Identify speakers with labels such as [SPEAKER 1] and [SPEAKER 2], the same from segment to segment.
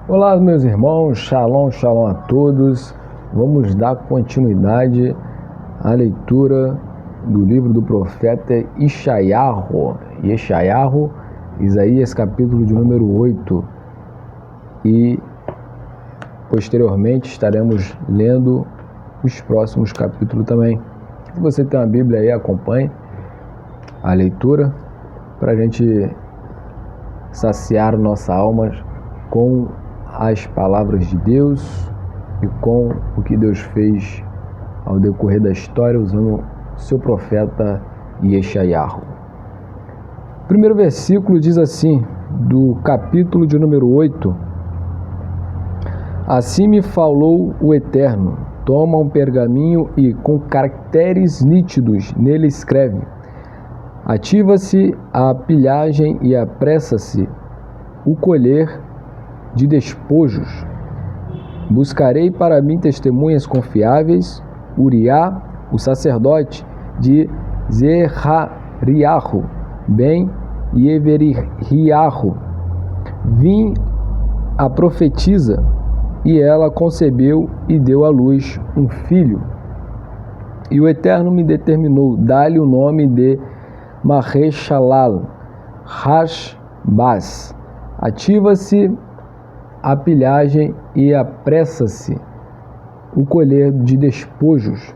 [SPEAKER 1] Olá, meus irmãos, shalom, shalom a todos. Vamos dar continuidade à leitura do livro do profeta Yeshayahu, Isaías, capítulo de número 8. E posteriormente estaremos lendo os próximos capítulos também. Se você tem uma Bíblia aí, acompanhe a leitura para a gente saciar nossa alma com as palavras de Deus e com o que Deus fez ao decorrer da história usando seu profeta Yeshayahu. O primeiro versículo diz assim, do capítulo de número 8: Assim me falou o Eterno, toma um pergaminho e com caracteres nítidos nele escreve: Ativa-se a pilhagem e apressa-se o colher de despojos. Buscarei para mim testemunhas confiáveis, Uriá, o sacerdote, de Zerariahu, ben Yeveriahu. Vim a profetisa, e ela concebeu e deu à luz um filho. E o Eterno me determinou, dá-lhe o nome de Maher-shalal, Hashbaz. Ativa-se a pilhagem e apressa-se o colher de despojos,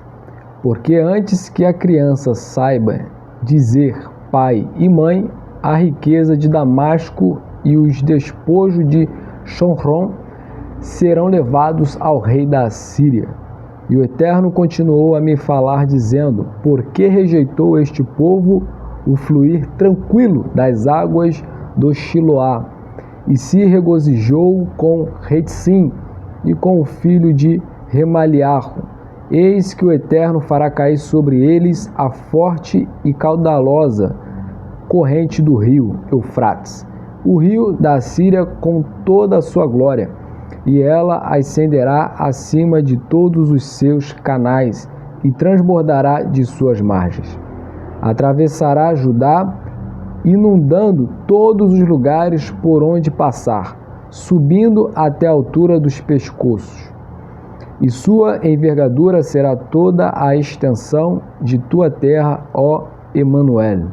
[SPEAKER 1] porque antes que a criança saiba dizer pai e mãe, a riqueza de Damasco e os despojos de Shomron serão levados ao rei da Assíria. E o Eterno continuou a me falar, dizendo: Por que rejeitou este povo o fluir tranquilo das águas do Shiloá, e se regozijou com Retzim e com o filho de Remaliahu? Eis que o Eterno fará cair sobre eles a forte e caudalosa corrente do rio Eufrates, o rio da Síria com toda a sua glória, e ela ascenderá acima de todos os seus canais e transbordará de suas margens. Atravessará Judá, inundando todos os lugares por onde passar, subindo até a altura dos pescoços. E sua envergadura será toda a extensão de tua terra, ó Emanuel.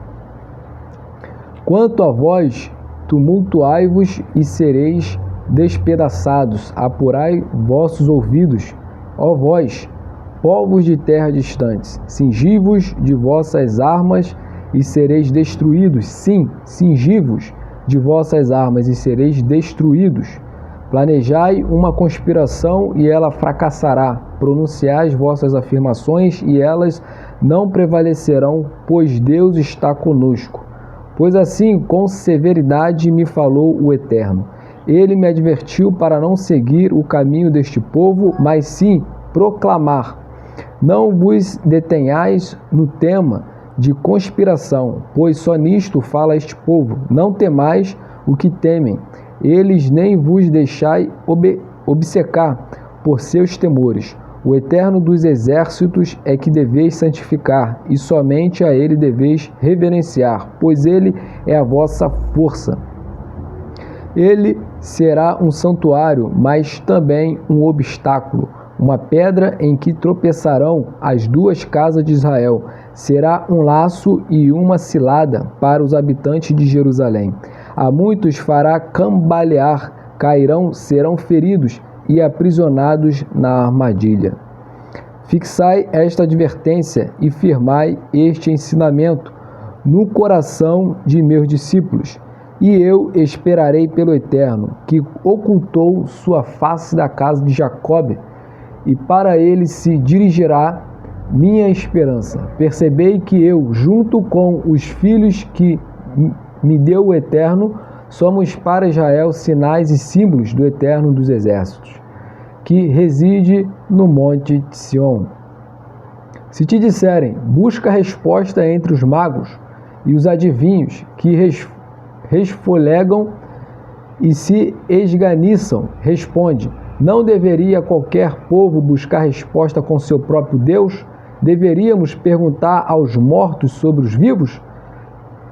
[SPEAKER 1] Quanto a vós, tumultuai-vos e sereis despedaçados, apurai vossos ouvidos, ó vós, povos de terra distantes, cingi-vos de vossas armas e sereis destruídos. Sim, cingi-vos de vossas armas e sereis destruídos. Planejai uma conspiração e ela fracassará. Pronunciai as vossas afirmações e elas não prevalecerão, pois Deus está conosco. Pois assim, com severidade me falou o Eterno. Ele me advertiu para não seguir o caminho deste povo, mas sim proclamar. Não vos detenhais no tema de conspiração, pois só nisto fala este povo. Não temais o que temem, eles nem vos deixai obcecar por seus temores. O Eterno dos exércitos é que deveis santificar, e somente a ele deveis reverenciar, pois ele é a vossa força. Ele será um santuário, mas também um obstáculo, uma pedra em que tropeçarão as duas casas de Israel. Será um laço e uma cilada para os habitantes de Jerusalém. A muitos fará cambalear, cairão, serão feridos e aprisionados na armadilha. Fixai esta advertência e firmai este ensinamento no coração de meus discípulos. E eu esperarei pelo Eterno, que ocultou sua face da casa de Jacobe, e para ele se dirigirá minha esperança. Percebei que eu, junto com os filhos que me deu o Eterno, somos para Israel sinais e símbolos do Eterno dos exércitos, que reside no monte de Sião. Se te disserem, busca resposta entre os magos e os adivinhos que resfolegam e se esganiçam, responde: não deveria qualquer povo buscar resposta com seu próprio Deus? Deveríamos perguntar aos mortos sobre os vivos,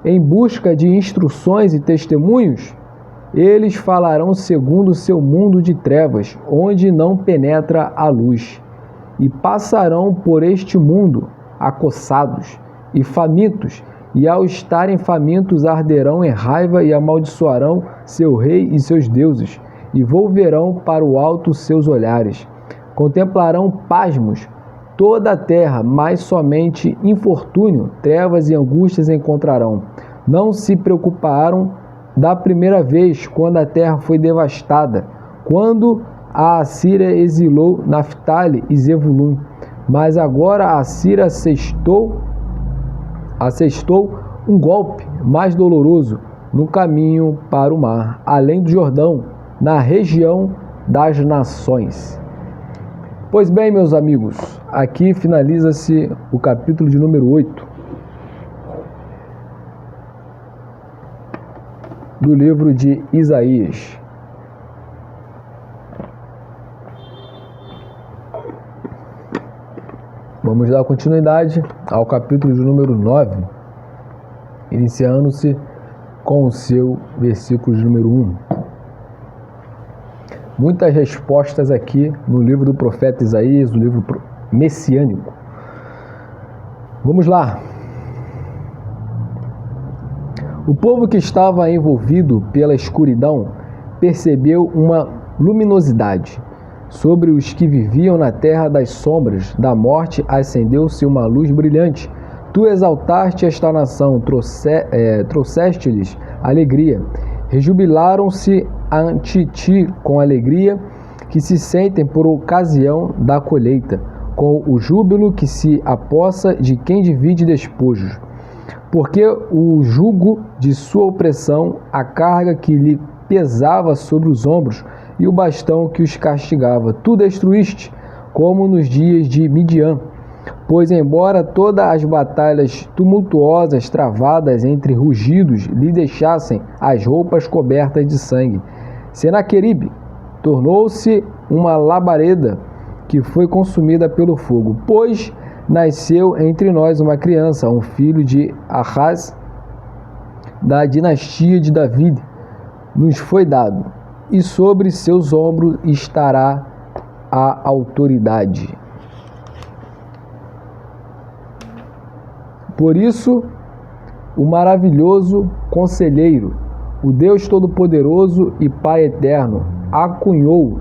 [SPEAKER 1] em busca de instruções e testemunhos? Eles falarão segundo o seu mundo de trevas, onde não penetra a luz, e passarão por este mundo acossados e famintos, e ao estarem famintos arderão em raiva e amaldiçoarão seu rei e seus deuses, e volverão para o alto seus olhares. Contemplarão pasmos toda a terra, mas somente infortúnio, trevas e angústias encontrarão. Não se preocuparam da primeira vez, quando a terra foi devastada, quando a Assíria exilou Naftali e Zebulun. Mas agora a Assíria assestou um golpe mais doloroso no caminho para o mar, além do Jordão, na região das nações. Pois bem, meus amigos, aqui finaliza-se o capítulo de número 8 do livro de Isaías. Vamos dar continuidade ao capítulo de número 9, iniciando-se com o seu versículo de número 1. Muitas respostas aqui no livro do profeta Isaías, no livro messiânico. Vamos lá. O povo que estava envolvido pela escuridão percebeu uma luminosidade. Sobre os que viviam na terra das sombras da morte acendeu-se uma luz brilhante. Tu exaltaste esta nação, trouxeste-lhes alegria. Rejubilaram-se ante ti com alegria, que se sentem por ocasião da colheita, com o júbilo que se apossa de quem divide despojos. Porque o jugo de sua opressão, a carga que lhe pesava sobre os ombros e o bastão que os castigava, tu destruíste, como nos dias de Midian. Pois embora todas as batalhas tumultuosas travadas entre rugidos lhe deixassem as roupas cobertas de sangue, Senaqueribe tornou-se uma labareda que foi consumida pelo fogo. Pois nasceu entre nós uma criança, um filho de Ahaz, da dinastia de Davi, nos foi dado, e sobre seus ombros estará a autoridade. Por isso, o maravilhoso conselheiro, o Deus Todo-Poderoso e Pai Eterno, acunhou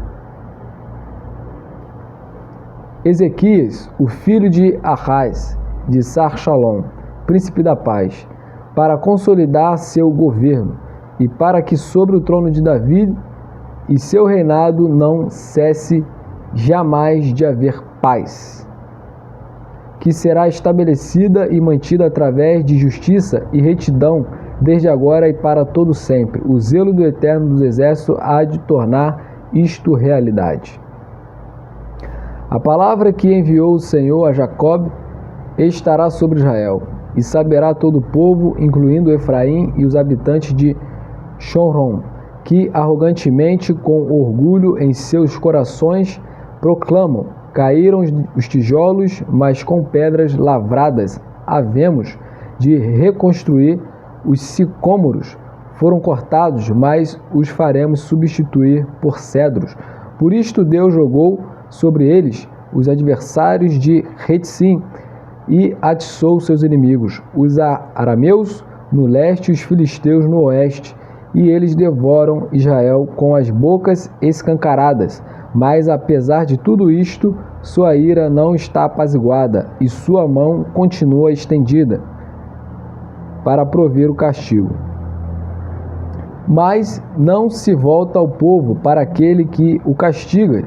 [SPEAKER 1] Ezequias, o filho de Ahaz, de Sar-Shalom, príncipe da paz, para consolidar seu governo, e para que sobre o trono de Davi e seu reinado não cesse jamais de haver paz, que será estabelecida e mantida através de justiça e retidão desde agora e para todo sempre. O zelo do Eterno dos Exércitos há de tornar isto realidade. A palavra que enviou o Senhor a Jacob estará sobre Israel, e saberá todo o povo, incluindo Efraim e os habitantes de Shomron, que arrogantemente, com orgulho em seus corações, proclamam: caíram os tijolos, mas com pedras lavradas havemos de reconstruir. Os sicômoros foram cortados, mas os faremos substituir por cedros. Por isto Deus jogou sobre eles os adversários de Retzim e atiçou seus inimigos, os arameus no leste e os filisteus no oeste, e eles devoram Israel com as bocas escancaradas. Mas apesar de tudo isto, sua ira não está apaziguada e sua mão continua estendida para prover o castigo. Mas não se volta ao povo para aquele que o castiga,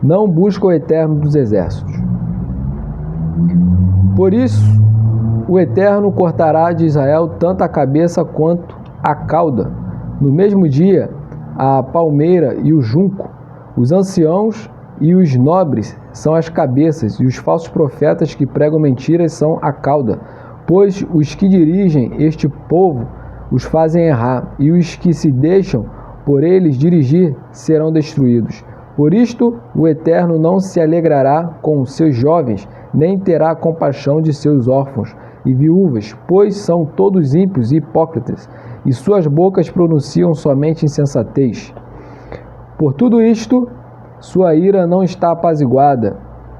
[SPEAKER 1] não busca o Eterno dos Exércitos. Por isso, o Eterno cortará de Israel tanto a cabeça quanto a cauda. No mesmo dia, a palmeira e o junco, os anciãos e os nobres são as cabeças, e os falsos profetas que pregam mentiras são a cauda. Pois os que dirigem este povo os fazem errar, e os que se deixam por eles dirigir serão destruídos. Por isto, o Eterno não se alegrará com os seus jovens, nem terá compaixão de seus órfãos e viúvas, pois são todos ímpios e hipócritas, e suas bocas pronunciam somente insensatez. Por tudo isto, sua ira não está apaziguada,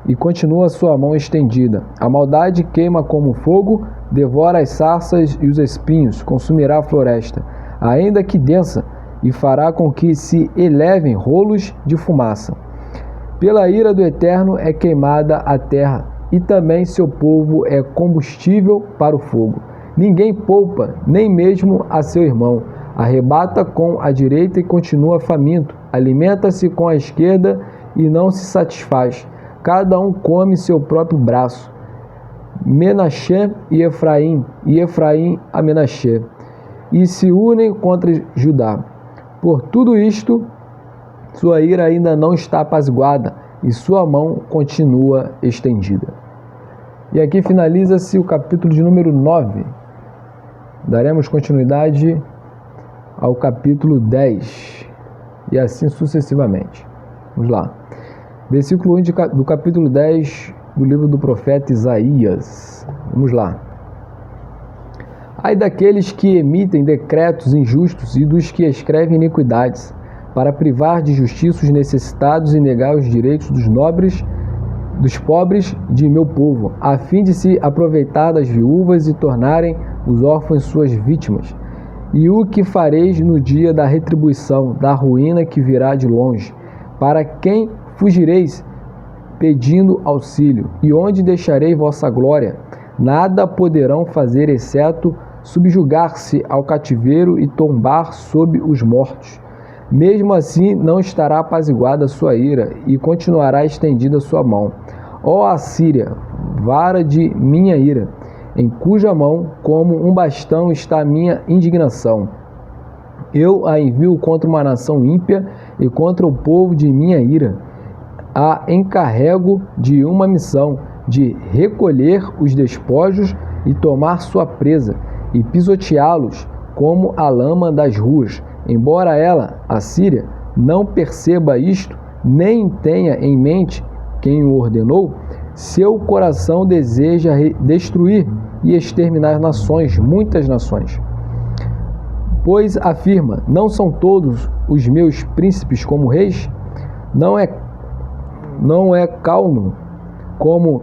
[SPEAKER 1] e continua sua mão estendida. A maldade queima como fogo, devora as sarças e os espinhos, consumirá a floresta, ainda que densa, e fará com que se elevem rolos de fumaça. Pela ira do Eterno é queimada a terra, e também seu povo é combustível para o fogo. Ninguém poupa, nem mesmo a seu irmão. Arrebata com a direita e continua faminto. Alimenta-se com a esquerda e não se satisfaz. Cada um come seu próprio braço. Menaxé e Efraim a Menaxé, e se unem contra Judá. Por tudo isto, sua ira ainda não está apaziguada, e sua mão continua estendida. E aqui finaliza-se o capítulo de número 9. Daremos continuidade ao capítulo 10, e assim sucessivamente. Vamos lá. Versículo 1 do capítulo 10 do livro do profeta Isaías. Vamos lá. Ai daqueles que emitem decretos injustos e dos que escrevem iniquidades, para privar de justiça os necessitados e negar os direitos dos pobres de meu povo, a fim de se aproveitar das viúvas e tornarem os órfãos suas vítimas. E o que fareis no dia da retribuição, da ruína que virá de longe? Para quem fugireis pedindo auxílio? E onde deixarei vossa glória? Nada poderão fazer, exceto subjugar-se ao cativeiro e tombar sob os mortos. Mesmo assim, não estará apaziguada sua ira, e continuará estendida sua mão. Ó Assíria, vara de minha ira, em cuja mão, como um bastão, está a minha indignação. Eu a envio contra uma nação ímpia e contra o povo de minha ira. A encarrego de uma missão, de recolher os despojos e tomar sua presa, e pisoteá-los como a lama das ruas. Embora ela, a Síria, não perceba isto, nem tenha em mente quem o ordenou, seu coração deseja destruir e exterminar nações, muitas nações. Pois afirma, não são todos os meus príncipes como reis? Não é Calno como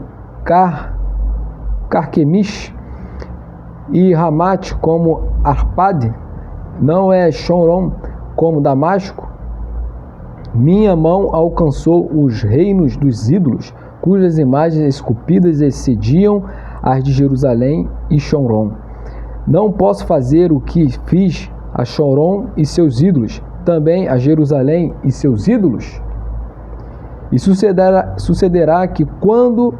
[SPEAKER 1] Carquemish, e Ramate como Arpade? Não é Shomron como Damasco? Minha mão alcançou os reinos dos ídolos, cujas imagens esculpidas excediam as de Jerusalém e Shomron. Não posso fazer o que fiz a Shomron e seus ídolos, também a Jerusalém e seus ídolos? E sucederá que, quando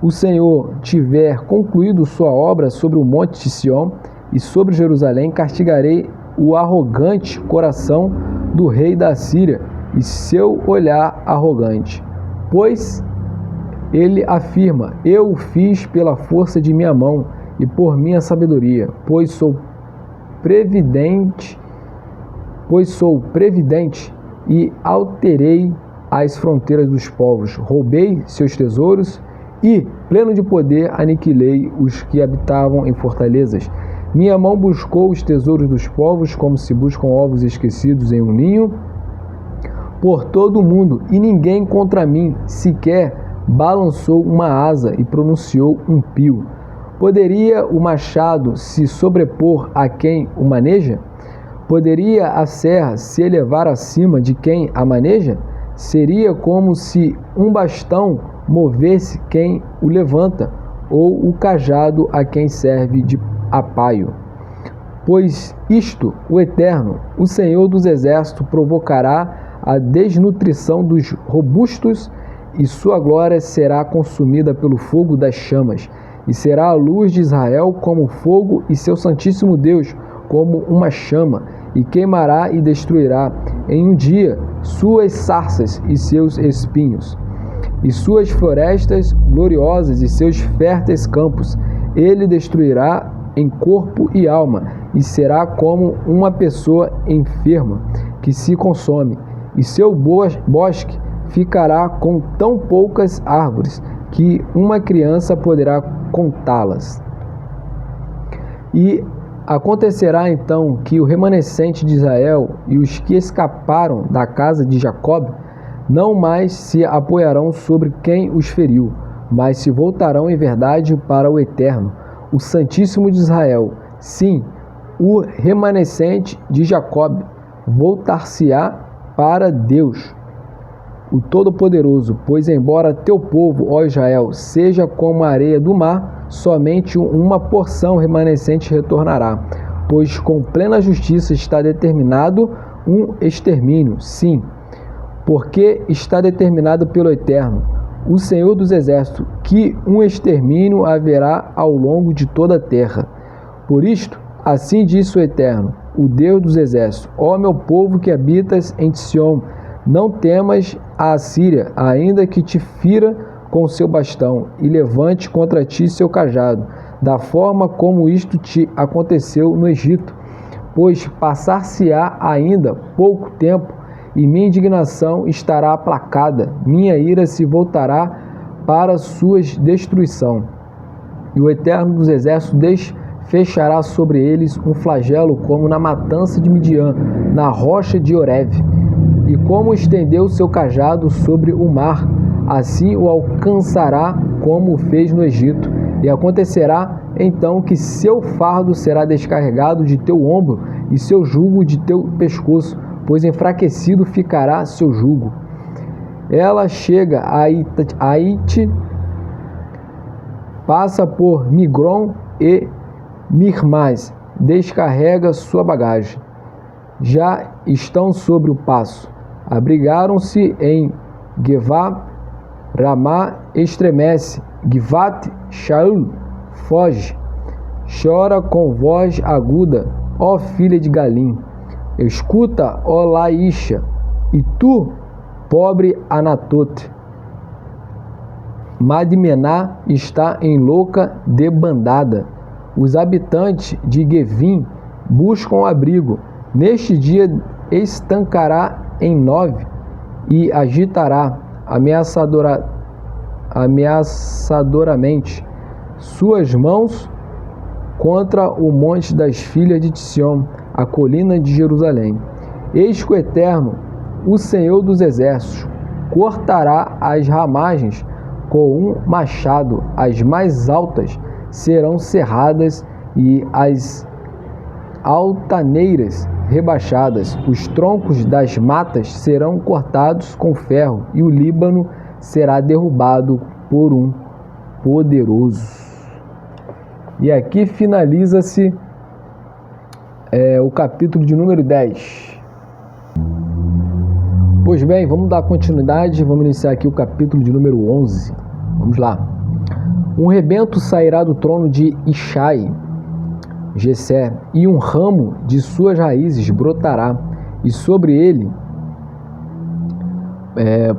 [SPEAKER 1] o Senhor tiver concluído sua obra sobre o monte de Sião e sobre Jerusalém, castigarei o arrogante coração do rei da Síria e seu olhar arrogante. Pois ele afirma, eu o fiz pela força de minha mão e por minha sabedoria, pois sou previdente e alterei as fronteiras dos povos, roubei seus tesouros e, pleno de poder, aniquilei os que habitavam em fortalezas. Minha mão buscou os tesouros dos povos, como se buscam ovos esquecidos em um ninho, por todo o mundo, e ninguém contra mim sequer balançou uma asa e pronunciou um pio. Poderia o machado se sobrepor a quem o maneja? Poderia a serra se elevar acima de quem a maneja? Seria como se um bastão movesse quem o levanta, ou o cajado a quem serve de apaio. Pois isto, o Eterno, o Senhor dos Exércitos, provocará a desnutrição dos robustos, e sua glória será consumida pelo fogo das chamas, e será a luz de Israel como fogo, e seu Santíssimo Deus como uma chama, e queimará e destruirá em um dia suas sarças e seus espinhos, e suas florestas gloriosas e seus férteis campos. Ele destruirá em corpo e alma, e será como uma pessoa enferma que se consome, e seu bosque ficará com tão poucas árvores que uma criança poderá contá-las. E Acontecerá então que o remanescente de Israel e os que escaparam da casa de Jacob não mais se apoiarão sobre quem os feriu, mas se voltarão em verdade para o Eterno, o Santíssimo de Israel. Sim, o remanescente de Jacob voltar-se-á para Deus, o Todo-Poderoso, pois embora teu povo, ó Israel, seja como a areia do mar, somente uma porção remanescente retornará, pois com plena justiça está determinado um extermínio, sim, porque está determinado pelo Eterno, o Senhor dos Exércitos, que um extermínio haverá ao longo de toda a terra. Por isto, assim disse o Eterno, o Deus dos Exércitos: ó meu povo que habitas em Sion, não temas a Assíria, ainda que te fira com seu bastão e levante contra ti seu cajado, da forma como isto te aconteceu no Egito. Pois passar-se-á ainda pouco tempo, e minha indignação estará aplacada, minha ira se voltará para sua destruição. E o Eterno dos Exércitos fechará sobre eles um flagelo como na matança de Midian, na rocha de Oreb. E como estendeu seu cajado sobre o mar, assim o alcançará como o fez no Egito. E acontecerá então que seu fardo será descarregado de teu ombro e seu jugo de teu pescoço, pois enfraquecido ficará seu jugo. Ela chega a Aite, passa por Migron e Mirmás, descarrega sua bagagem. Já estão sobre o passo. Abrigaram-se em Gevá, Ramá estremece, Givat Shaul foge, chora com voz aguda, ó filha de Galim. Escuta, ó Laíxa, e tu, pobre Anatote. Madmená está em louca debandada. Os habitantes de Gevim buscam abrigo. Neste dia estancará em 9 e agitará ameaçadoramente suas mãos contra o monte das filhas de Sion, a colina de Jerusalém. Eis que o Eterno, o Senhor dos Exércitos, cortará as ramagens com um machado, as mais altas serão cerradas e as altaneiras rebaixadas, os troncos das matas serão cortados com ferro e o Líbano será derrubado por um poderoso. E aqui finaliza-se o capítulo de número 10. Pois bem, vamos dar continuidade, vamos iniciar aqui o capítulo de número 11. Vamos lá. Um rebento sairá do trono de Ishai, Jessé, e um ramo de suas raízes brotará, e sobre ele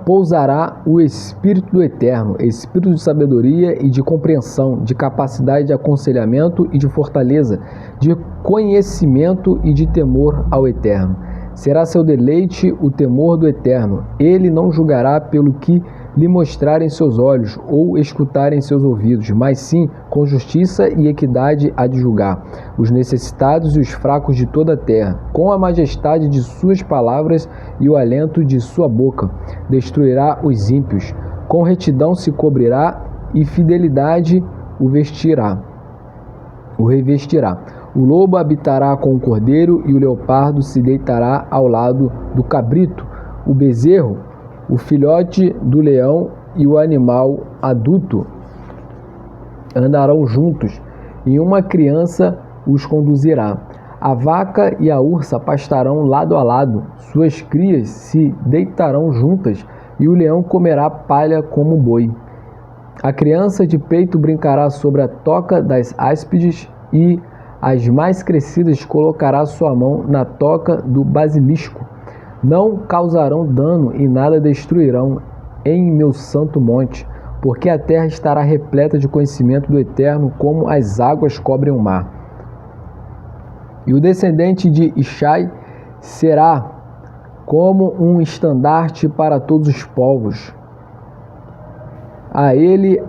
[SPEAKER 1] pousará o Espírito do Eterno, Espírito de sabedoria e de compreensão, de capacidade de aconselhamento e de fortaleza, de conhecimento e de temor ao Eterno. Será seu deleite o temor do Eterno. Ele não julgará pelo que lhe mostrarem seus olhos ou escutarem seus ouvidos, mas sim com justiça e equidade há de julgar os necessitados e os fracos de toda a terra. Com a majestade de suas palavras e o alento de sua boca destruirá os ímpios. Com retidão se cobrirá e fidelidade o revestirá. O lobo habitará com o cordeiro e o leopardo se deitará ao lado do cabrito. O bezerro, o filhote do leão e o animal adulto andarão juntos, e uma criança os conduzirá. A vaca e a ursa pastarão lado a lado, suas crias se deitarão juntas, e o leão comerá palha como boi. A criança de peito brincará sobre a toca das áspides, e as mais crescidas colocará sua mão na toca do basilisco. Não causarão dano e nada destruirão em meu santo monte, porque a terra estará repleta de conhecimento do Eterno, como as águas cobrem o mar. E o descendente de Ishai será como um estandarte para todos os povos. A ele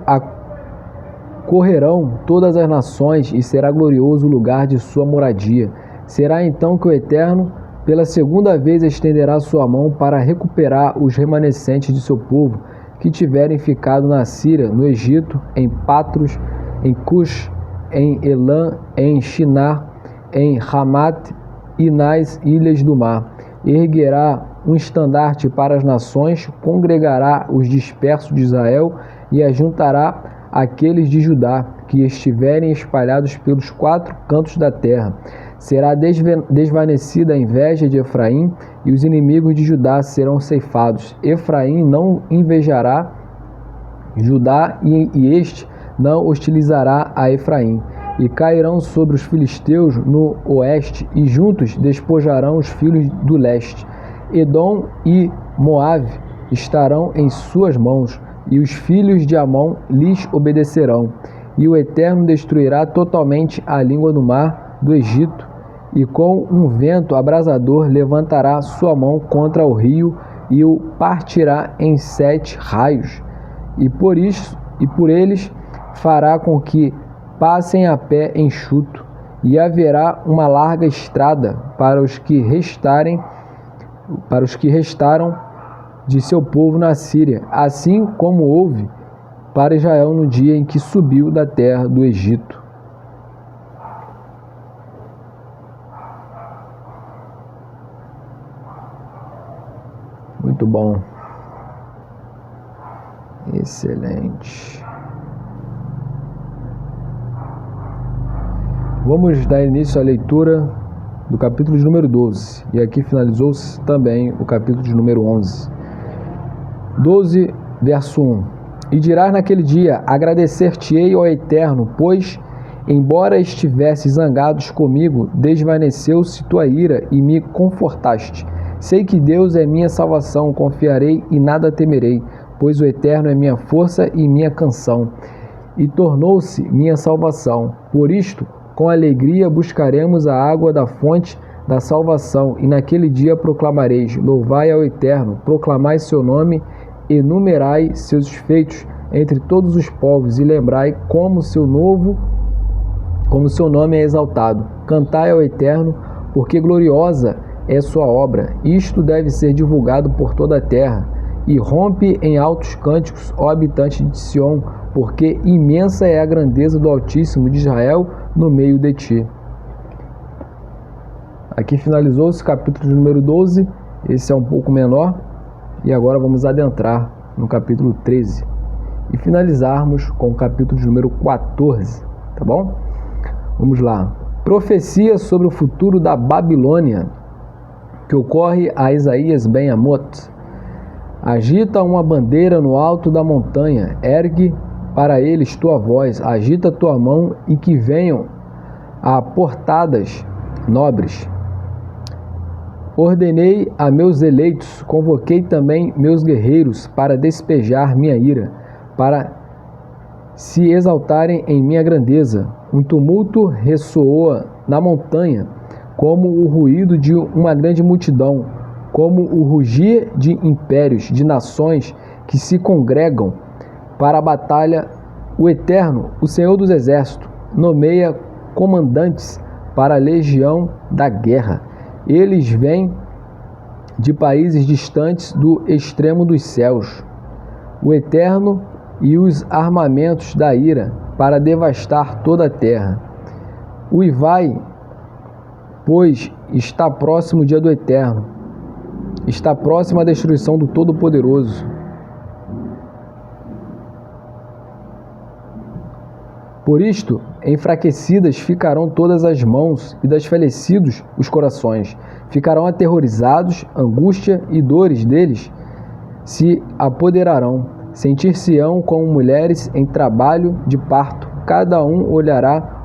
[SPEAKER 1] correrão todas as nações e será glorioso o lugar de sua moradia. Será então que o Eterno, pela segunda vez, estenderá sua mão para recuperar os remanescentes de seu povo, que tiverem ficado na Síria, no Egito, em Patros, em Cush, em Elã, em Shinar, em Ramat e nas ilhas do mar. Erguerá um estandarte para as nações, congregará os dispersos de Israel e ajuntará aqueles de Judá que estiverem espalhados pelos 4 cantos da terra. Será desvanecida a inveja de Efraim e os inimigos de Judá serão ceifados. Efraim não invejará Judá e este não hostilizará a Efraim. E cairão sobre os filisteus no oeste e juntos despojarão os filhos do leste. Edom e Moabe estarão em suas mãos e os filhos de Amon lhes obedecerão. E o Eterno destruirá totalmente a língua do mar do Egito, e com um vento abrasador levantará sua mão contra o rio e o partirá em 7 raios. E por eles fará com que passem a pé enxuto, e haverá uma larga estrada para os que restaram de seu povo na Síria, assim como houve para Israel no dia em que subiu da terra do Egito. Muito bom. Excelente. Vamos dar início à leitura do capítulo de número 12. E aqui finalizou-se também o capítulo de número 11. 12, verso 1. E dirás naquele dia: agradecer-te-ei ao Eterno, pois, embora estivesses zangados comigo, desvaneceu-se tua ira e me confortaste. Sei que Deus é minha salvação, confiarei e nada temerei, pois o Eterno é minha força e minha canção, e tornou-se minha salvação. Por isto, com alegria buscaremos a água da fonte da salvação, e naquele dia proclamareis: louvai ao Eterno, proclamai seu nome, enumerai seus feitos entre todos os povos, e lembrai como seu nome é exaltado. Cantai ao Eterno, porque gloriosa é sua obra. Isto deve ser divulgado por toda a terra. E rompe em altos cânticos, ó habitante de Sião, porque imensa é a grandeza do Altíssimo de Israel no meio de ti. Aqui finalizou-se o capítulo de número 12, esse é um pouco menor, e agora vamos adentrar no capítulo 13 e finalizarmos com o capítulo de número 14, tá bom? Vamos lá. Profecia sobre o futuro da Babilônia, que ocorre a Isaías ben Amot. Agita uma bandeira no alto da montanha, ergue para eles tua voz, agita tua mão e que venham a portadas nobres. Ordenei a meus eleitos, convoquei também meus guerreiros para despejar minha ira, para se exaltarem em minha grandeza. Um tumulto ressoou na montanha, como o ruído de uma grande multidão, como o rugir de impérios, de nações que se congregam para a batalha. O Eterno, o Senhor dos Exércitos, nomeia comandantes para a legião da guerra. Eles vêm de países distantes do extremo dos céus. O Eterno e os armamentos da ira para devastar toda a terra. Uivai, pois está próximo o dia do Eterno, está próxima a destruição do Todo-Poderoso. Por isto, enfraquecidas ficarão todas as mãos e desfalecidos os corações. Ficarão aterrorizados, angústia e dores deles se apoderarão. Sentir-se-ão como mulheres em trabalho de parto. Cada um olhará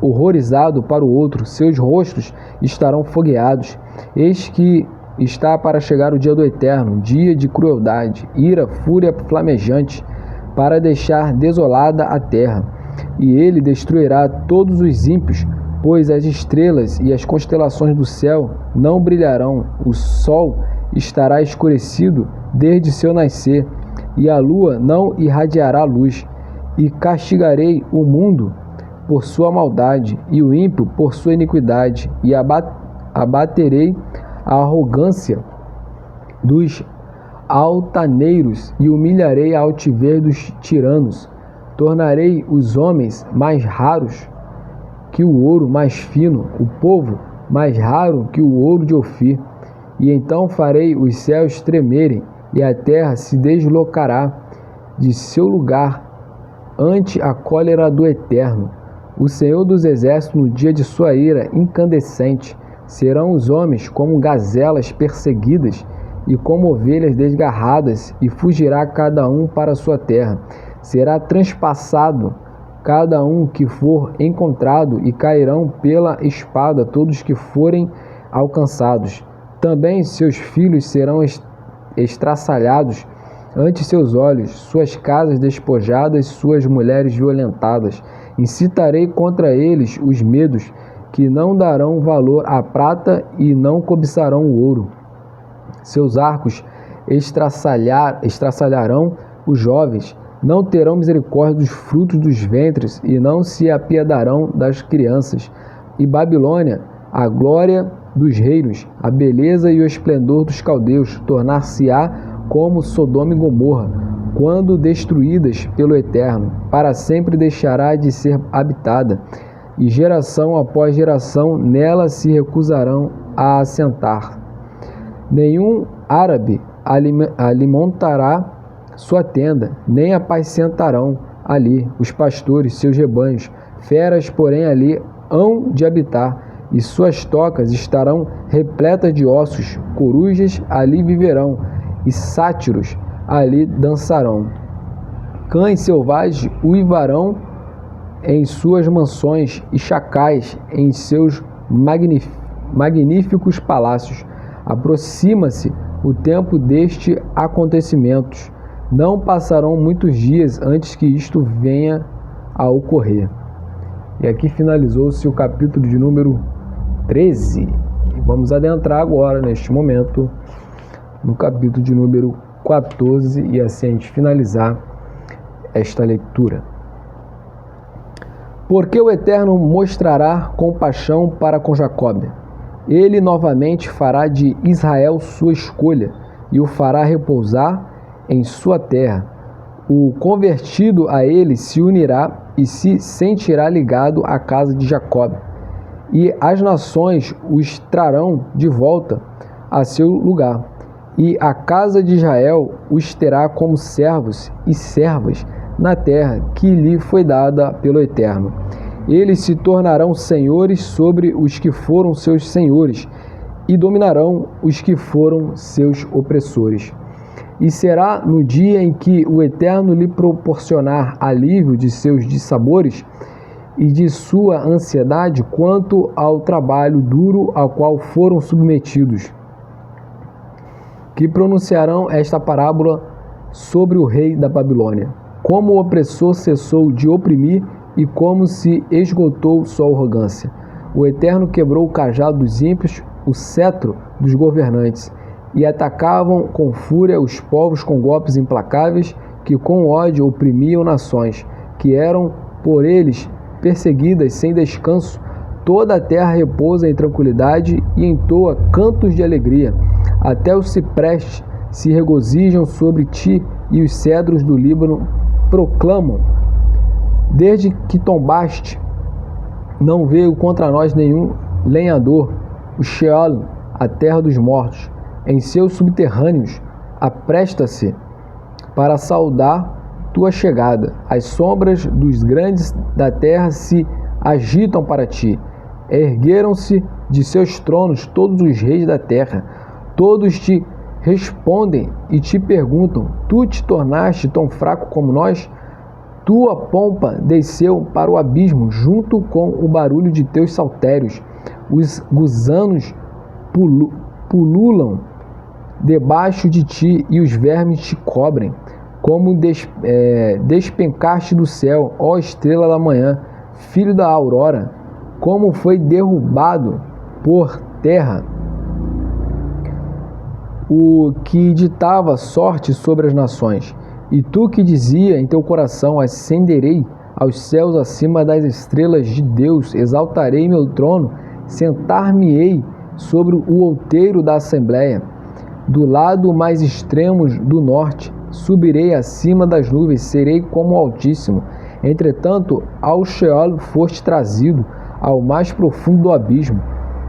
[SPEAKER 1] horrorizado para o outro, seus rostos estarão fogueados. Eis que está para chegar o dia do Eterno, dia de crueldade, ira, fúria flamejante, para deixar desolada a terra. E ele destruirá todos os ímpios, pois as estrelas e as constelações do céu não brilharão, o sol estará escurecido desde seu nascer, e a lua não irradiará luz. e castigarei o mundo por sua maldade, e o ímpio por sua iniquidade, e abaterei a arrogância dos altaneiros, e humilharei a altivez dos tiranos. Tornarei os homens mais raros que o ouro mais fino, o povo mais raro que o ouro de Ofir. E então farei os céus tremerem, e a terra se deslocará de seu lugar ante a cólera do Eterno. O Senhor dos Exércitos, no dia de sua ira incandescente, serão os homens como gazelas perseguidas e como ovelhas desgarradas, e fugirá cada um para sua terra. Será transpassado cada um que for encontrado, e cairão pela espada todos que forem alcançados. Também seus filhos serão estraçalhados ante seus olhos, suas casas despojadas, suas mulheres violentadas. Incitarei contra eles os medos, que não darão valor à prata e não cobiçarão o ouro. Seus arcos estraçalharão os jovens, não terão misericórdia dos frutos dos ventres, e não se apiedarão das crianças. E Babilônia, a glória dos reinos, a beleza e o esplendor dos caldeus, tornar-se-á como Sodoma e Gomorra, quando destruídas pelo Eterno. Para sempre deixará de ser habitada, e geração após geração nela se recusarão a assentar. Nenhum árabe alimentará sua tenda, nem apacentarão ali os pastores seus rebanhos. Feras, porém, ali hão de habitar, e suas tocas estarão repletas de ossos. Corujas ali viverão, e sátiros ali dançarão. Cães selvagens uivarão em suas mansões, e chacais em seus magníficos palácios. Aproxima-se o tempo deste acontecimentos. Não passarão muitos dias antes que isto venha a ocorrer. E aqui finalizou-se o capítulo de número 13. E vamos adentrar agora, neste momento, no capítulo de número 14, e assim a gente finalizar esta leitura. Porque o Eterno mostrará compaixão para com Jacob. Ele novamente fará de Israel sua escolha, e o fará repousar em sua terra. O convertido a ele se unirá e se sentirá ligado à casa de Jacob. E as nações os trarão de volta a seu lugar. E a casa de Israel os terá como servos e servas na terra que lhe foi dada pelo Eterno. Eles se tornarão senhores sobre os que foram seus senhores, e dominarão os que foram seus opressores. E será no dia em que o Eterno lhe proporcionar alívio de seus dissabores e de sua ansiedade quanto ao trabalho duro ao qual foram submetidos, que pronunciarão esta parábola sobre o rei da Babilônia. Como o opressor cessou de oprimir, e como se esgotou sua arrogância. O Eterno quebrou o cajado dos ímpios, o cetro dos governantes, e atacavam com fúria os povos com golpes implacáveis, que com ódio oprimiam nações, que eram por eles perseguidas sem descanso. Toda a terra repousa em tranquilidade e entoa cantos de alegria. Até os ciprestes se regozijam sobre ti, e os cedros do Líbano proclamam: desde que tombaste, não veio contra nós nenhum lenhador. O Sheol, a terra dos mortos, em seus subterrâneos, apresta-se para saudar tua chegada. As sombras dos grandes da terra se agitam para ti. Ergueram-se de seus tronos todos os reis da terra. Todos te respondem e te perguntam: tu te tornaste tão fraco como nós? Tua pompa desceu para o abismo, junto com o barulho de teus saltérios. Os gusanos pululam debaixo de ti, e os vermes te cobrem. Como despencaste do céu, ó estrela da manhã, filho da aurora, como foi derrubado por terra o que ditava sorte sobre as nações. E tu que dizia em teu coração: ascenderei aos céus acima das estrelas de Deus, exaltarei meu trono, sentar-me-ei sobre o outeiro da assembleia. Do lado mais extremo do norte, subirei acima das nuvens, serei como o Altíssimo. Entretanto, ao Sheol foste trazido, ao mais profundo do abismo.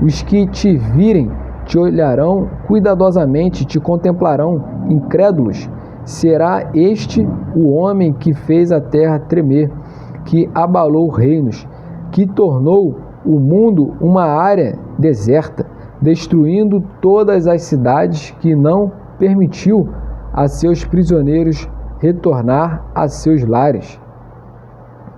[SPEAKER 1] Os que te virem te olharão cuidadosamente, te contemplarão, incrédulos. Será este o homem que fez a terra tremer, que abalou reinos, que tornou o mundo uma área deserta, destruindo todas as cidades, que não permitiu a seus prisioneiros retornar a seus lares.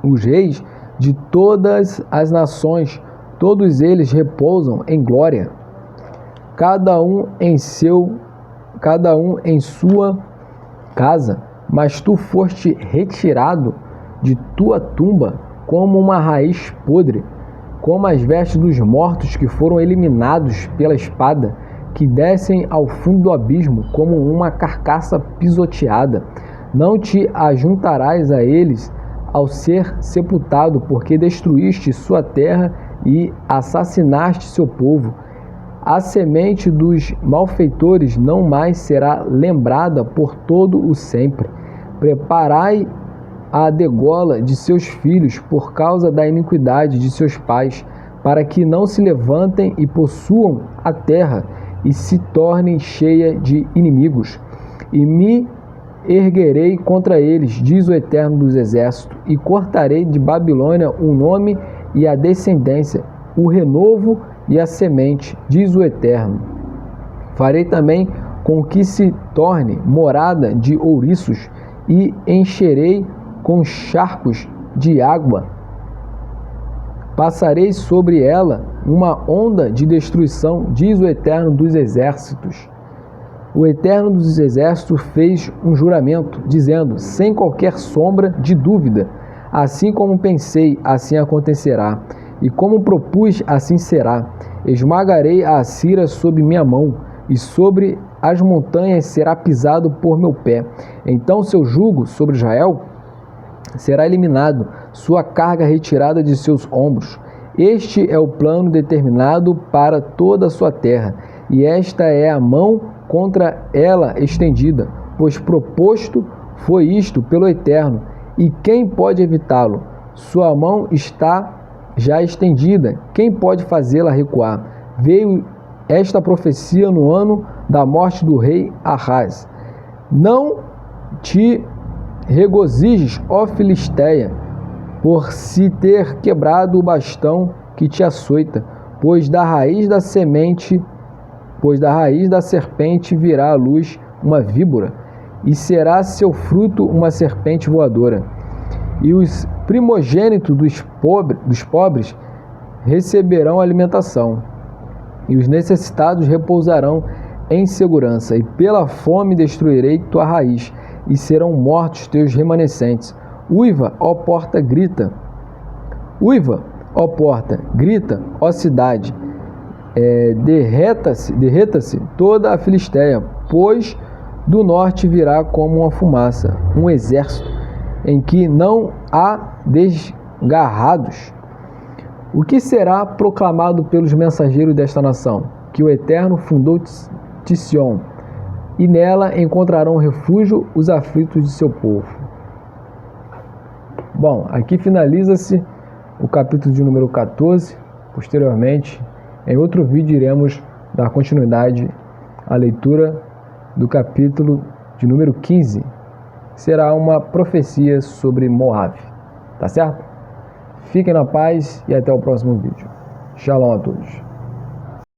[SPEAKER 1] Os reis de todas as nações, todos eles repousam em glória, cada um em sua casa, mas tu foste retirado de tua tumba como uma raiz podre, como as vestes dos mortos que foram eliminados pela espada, que descem ao fundo do abismo como uma carcaça pisoteada. Não te ajuntarás a eles ao ser sepultado, porque destruíste sua terra e assassinaste seu povo. A semente dos malfeitores não mais será lembrada por todo o sempre. Preparai a degola de seus filhos por causa da iniquidade de seus pais, para que não se levantem e possuam a terra e se tornem cheia de inimigos. E me erguerei contra eles, diz o Eterno dos Exércitos, e cortarei de Babilônia o nome e a descendência, o renovo e a semente, diz o Eterno. Farei também com que se torne morada de ouriços, e encherei com charcos de água. Passarei sobre ela uma onda de destruição, diz o Eterno dos Exércitos. O Eterno dos Exércitos fez um juramento, dizendo, sem qualquer sombra de dúvida: assim como pensei, assim acontecerá, e como propus, assim será. Esmagarei a Assíria sob minha mão, e sobre as montanhas será pisado por meu pé. Então seu jugo sobre Israel será eliminado, sua carga retirada de seus ombros. Este é o plano determinado para toda a sua terra, e esta é a mão contra ela estendida, pois proposto foi isto pelo Eterno, e quem pode evitá-lo? Sua mão está já estendida, quem pode fazê-la recuar? Veio esta profecia no ano da morte do rei Ahaz. Não te regozijes, ó Filisteia, por se ter quebrado o bastão que te açoita, pois da raiz da serpente virá à luz uma víbora, e será seu fruto uma serpente voadora. E os primogênitos dos pobres receberão alimentação, e os necessitados repousarão em segurança, e pela fome destruirei tua raiz, e serão mortos teus remanescentes. Uiva, ó porta, grita. Uiva, ó porta, grita, ó cidade. Derreta-se toda a Filisteia, pois do norte virá como uma fumaça, um exército em que não há desgarrados. O que será proclamado pelos mensageiros desta nação? Que o Eterno fundou Sion, e nela encontrarão refúgio os aflitos de seu povo. Bom, aqui finaliza-se o capítulo de número 14. Posteriormente, em outro vídeo, iremos dar continuidade à leitura do capítulo de número 15. Será uma profecia sobre Moab. Tá certo? Fiquem na paz e até o próximo vídeo. Shalom a todos.